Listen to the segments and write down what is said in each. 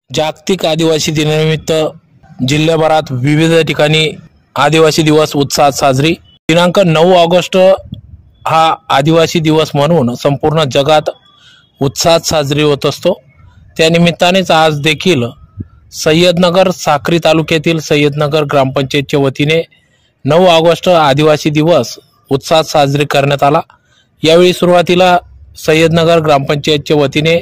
जागतिक आदिवासी दिनानिमित्त जिल्ह्याभरात विविध ठिकाणी आदिवासी दिवस उत्साहात साजरी। दिनांक 9 ऑगस्ट हा आदिवासी दिवस म्हणून संपूर्ण जगात उत्साहात साजरी होत असतो। त्या निमित्तानेच आज देखील सय्यदनगर साक्री तालुक्यातील सय्यदनगर ग्रामपंचायतच्या वतीने 9 ऑगस्ट आदिवासी दिवस उत्साहात साजरी करण्यात आला। यावेळी सुरुवातीला सय्यदनगर ग्रामपंचायतच्या वतीने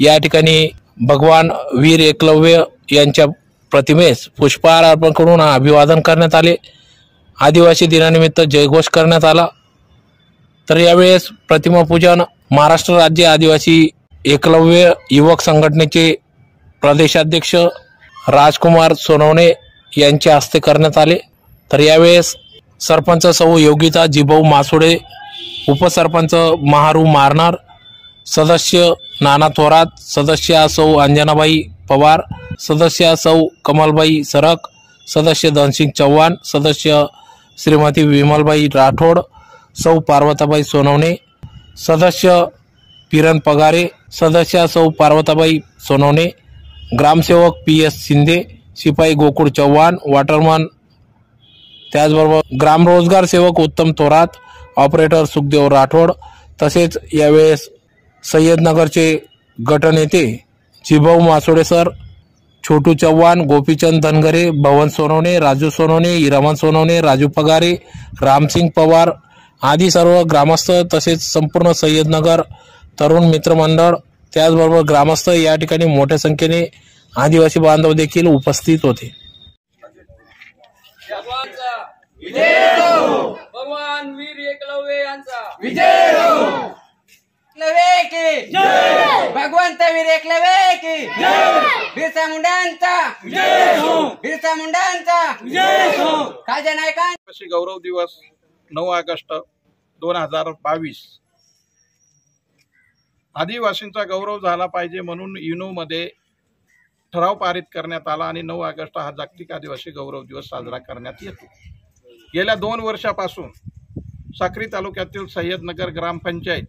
या ठिकाणी भगवान वीर एकलव्य यांच्या प्रतिमेस पुष्पहार अर्पण करून अभिवादन करण्यात आले। आदिवासी दिनानिमित्त जयघोष करण्यात आला। तर यावेळेस प्रतिमा पूजन महाराष्ट्र राज्य आदिवासी एकलव्य युवक संघटनेचे प्रदेशाध्यक्ष राजकुमार सोनवणे यांच्या हस्ते करण्यात आले। तर यावेळेस सरपंच सौ योगिता जिभाऊ मासुडे, उपसरपंच महारू मारणार, सदस्य नाना थोरात, सदस्य सौ अंजनाबाई पवार, सदस्य सौ कमलबाई सरक, सदस्य धनसिंग चव्हाण, सदस्य श्रीमती विमलबाई राठोड, सौ पार्वताबाई सोनवणे, सदस्य पिरण पगारे, सदस्य सौ पार्वताबाई सोनवणे, ग्रामसेवक PS शिंदे, सिपाई गोकुळ चव्हाण, वॉटरमन, त्याचबरोबर ग्राम रोजगार सेवक उत्तम थोरात, ऑपरेटर सुखदेव राठोड, तसेच यावेळेस सय्यदनगरचे गटनेते जिभाऊ मासुडे सर, छोटू चव्हाण, गोपीचंद धनगरे, भवन सोनवणे, राजू सोनवणे, हिरामन सोनवणे, राजू पगारे, रामसिंग पवार आदी सर्व ग्रामस्थ तसेच संपूर्ण सय्यदनगर तरुण मित्र मंडळ त्याचबरोबर ग्रामस्थ या ठिकाणी मोठ्या संख्येने आदिवासी बांधव देखील उपस्थित होते। भगवान वीर एकलव्य यांचा विजय हो। भगवंत वीर एकलव्य की बिरसा मुंडांचा विजय हो। बिरसा मुंडांचा विजय हो। खाजा नायकांचा गौरव दिवस 9 ऑगस्ट 2022 आदिवासींचा गौरव झाला पाहिजे म्हणून युनो मध्ये ठराव पारित करण्यात आला आणि 9 ऑगस्ट हा जागतिक आदिवासी गौरव दिवस साजरा करण्यात येतो। गेल्या 2 वर्षापासून साक्री तालुक्यातील सय्यदनगर ग्रामपंचायत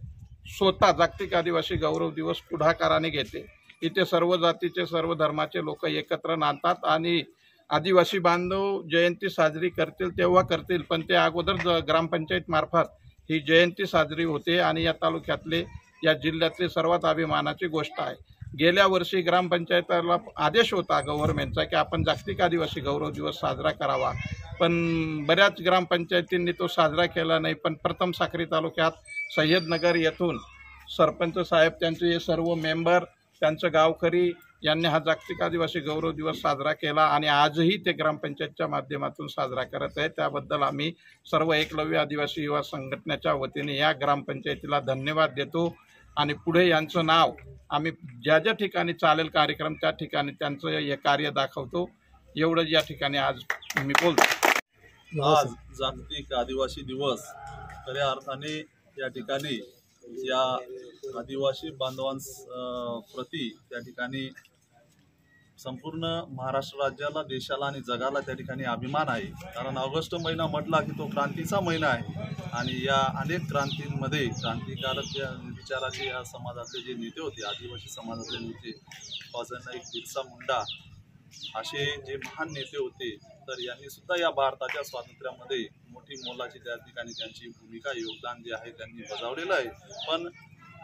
स्वतः जागतिक आदिवासी गौरव दिवस पुढाकाराने घेते। इथे सर्व जातीचे सर्व धर्माचे लोक एकत्र नांदतात आणि आदिवासी बांधव जयंती साजरी करतील तेव्हा करतील, पण ते अगोदर ग्रामपंचायत मार्फत ही जयंती साजरी होते आणि या तालुक्यातले या जिल्ह्यातली सर्वात अभिमानाची गोष्ट आहे। गेल्या वर्षी ग्रामपंचायतीला आदेश होता गव्हर्नमेंटचा की आपण जागतिक आदिवासी गौरव दिवस साजरा करावा, पण बऱ्याच ग्रामपंचायतींनी तो साजरा केला नाही। पण प्रथम साक्री तालुक्यात सय्यदनगर येथून सरपंच साहेब, त्यांचे सर्व मेंबर, त्यांचं गावकरी यांनी हा जागतिक आदिवासी गौरव दिवस साजरा केला आणि आजही ते ग्रामपंचायतच्या माध्यमातून साजरा करत आहे। त्याबद्दल आम्ही सर्व एकलव्य आदिवासी युवा संघटनेच्या वतीने या ग्रामपंचायतीला धन्यवाद देतो आणि पुढे यांचं नाव आम्ही ज्या ज्या ठिकाणी चालेल कार्यक्रम त्या ठिकाणी त्यांचं हे कार्य दाखवतो। एवढं या ठिकाणी आज मी बोलतो। आज जागतिक आदिवासी दिवस खऱ्या अर्थाने या ठिकाणी या आदिवासी बांधवांस प्रति त्या ठिकाणी संपूर्ण महाराष्ट्र राज्याला, देशाला आणि जगाला त्या ठिकाणी अभिमान आहे। कारण ऑगस्ट महिना म्हटला की तो क्रांतीचा महिना आहे आणि या अनेक क्रांतींमध्ये क्रांतिकारक विचाराचे या समाजातले जे नेते होते, आदिवासी समाजातले नेते नाईक, बिरसा मुंडा असे जे महान नेते होते, तर यांनी सुद्धा या भारताच्या स्वातंत्र्यामध्ये मोठी मोलाची त्या ठिकाणी त्यांची भूमिका, योगदान जे आहे त्यांनी बजावलेलं आहे। पण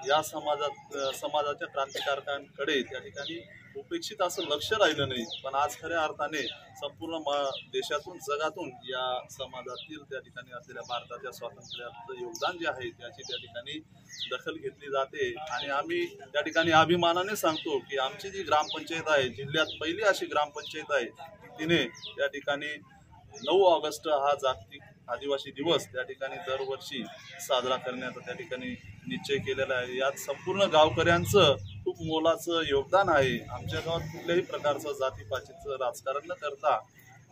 या समाजाच्या क्रांतिकारकांकडे त्या ठिकाणी उपेक्षित असं लक्ष राहिलं नाही। पण आज खऱ्या अर्थाने संपूर्ण देशातून, जगातून या समाजातील त्या ठिकाणी असलेल्या भारताच्या स्वातंत्र्याचं योगदान जे आहे त्याची त्या ठिकाणी दखल घेतली जाते आणि आम्ही त्या ठिकाणी अभिमानाने सांगतो की आमची जी ग्रामपंचायत आहे, जिल्ह्यात पहिली अशी ग्रामपंचायत आहे, तिने त्या ठिकाणी 9 ऑगस्ट हा जागतिक आदिवासी दिवस त्या ठिकाणी दरवर्षी साजरा करण्याचा त्या ठिकाणी निश्चय केलेला आहे। यात संपूर्ण गावकऱ्यांचं खूप मोलाचं योगदान आहे। आमच्या गावात कुठल्याही प्रकारचं जातीपातीचं राजकारण न करता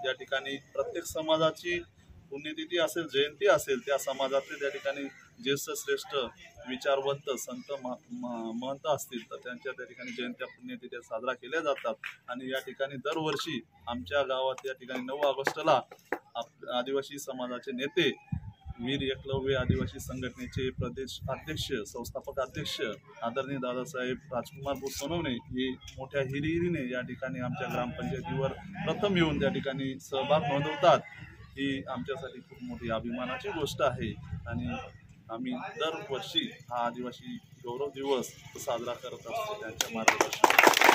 या ठिकाणी प्रत्येक समाजाची पुण्यतिथी असेल, जयंती असेल, त्या समाजातले त्या ठिकाणी ज्येष्ठ श्रेष्ठ विचारवंत संत महंत असतील तर त्यांच्या त्या ठिकाणी जयंत्या पुण्यतिथ्या साजरा केल्या जातात आणि या ठिकाणी दरवर्षी आमच्या गावात या ठिकाणी 9 ऑगस्टला आदिवासी समाजाचे नेते वीर एकलव्य आदिवासी संघटनेचे प्रदेश अध्यक्ष संस्थापक अध्यक्ष आदरणीय दादासाहेब राजकुमार सोनवणे हे मोठ्या हिरिरीने या ठिकाणी आमच्या ग्रामपंचायतीवर प्रथम येऊन त्या ठिकाणी सहभाग नोंदवतात, ही आमच्यासाठी खूप मोठी अभिमानाची गोष्ट आहे। आणि आम्ही दरवर्षी हा आदिवासी गौरव दिवस साजरा करत असतो त्यांच्या मार्गदर्शनात।